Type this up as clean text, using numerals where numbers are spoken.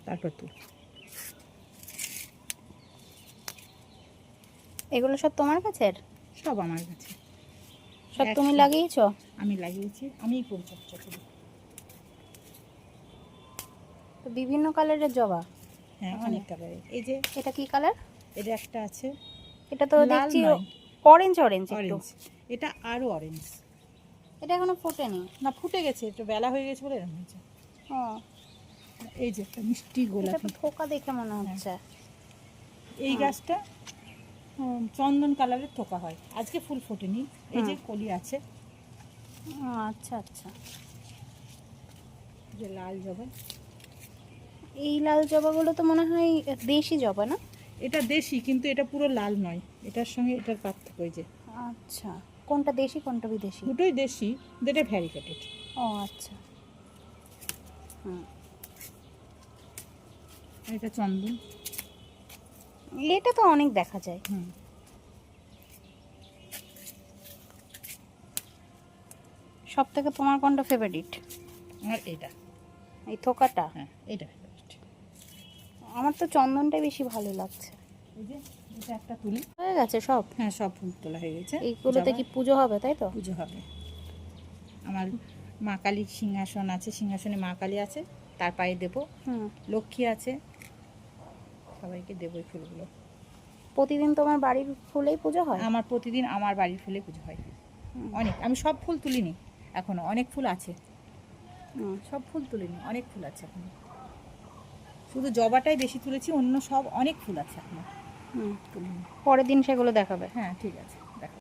তারপর তুল। এগুলো সব তোমার কাছের? সব আমার কাছে, সব তুমি লাগিয়েছো? আমি লাগিয়েছি, আমিই পরিচর্যা করি। তো বিভিন্ন কালারের জবা? হ্যাঁ, অনেক কালারের। এই যে এটা কি কালার? এটা একটা আছে, এটা তো লাল দেখছি নয়, অরেঞ্জ অরেঞ্জ একটু। অরেঞ্জ। এটা আরও অরেঞ্জ। এটা এখনো ফোটেনি? না, ফুটে গেছে, একটু বেলা হয়ে গেছে বলে এরকম হয়েছে। ও, এই যে একটা মিষ্টি এটা তো গোলাপি। থোকা দেখে মনে হচ্ছে। এই গাছটা চন্দন কালারের থোকা হয়, আজকে ফুল ফোটেনি। এই যে কলি আছে। আচ্ছা আচ্ছা। যে লাল জবা, এই লাল জবাগুলো তো মনে হয় দেশি জবা না? এটা দেশি, কিন্তু এটা পুরো লাল নয়, এটার সঙ্গে এটার পার্থক্য। এই যে আচ্ছা, কোনটা দেশি কোনটা বিদেশি? দুটোই দেশি, যেটা ভ্যারিকেটেড। ও আচ্ছা। এটা চন্দন। এটা তো অনেক দেখা যায়। সব থেকে তোমার কোনটা ফেভারিট? আর এটা, এই থোকাটা? হ্যাঁ, এটা ফেভারিট। আমার তো চন্দনটাই বেশি ভালো লাগছে। এই যে এটা একটা তুলি। হয়ে গেছে সব? হ্যাঁ, সব ফুল তোলা হয়ে গেছে। এইগুলোতে কি পুজো হবে তাই তো? পুজো হবে। আমার মা কালীর সিংহাসন আছে, সিংহাসনে মা কালী আছে, তার পায়ে দেবো। লক্ষ্মী আছে, সবাইকে দেবো এই ফুলগুলো। প্রতিদিন তোমার বাড়ির ফুলেই পুজো হয়? আমার প্রতিদিন আমার বাড়ির ফুলে পুজো হয়। অনেক, আমি সব ফুল তুলিনি এখনো, অনেক ফুল আছে। সব ফুল তুলিনি, অনেক ফুল আছে এখনো। শুধু জবাটাই বেশি তুলেছি, অন্য সব অনেক ফুল আছে এখনো তুলিনি। পরের দিন সেগুলো দেখাবে। হ্যাঁ, ঠিক আছে, দেখো।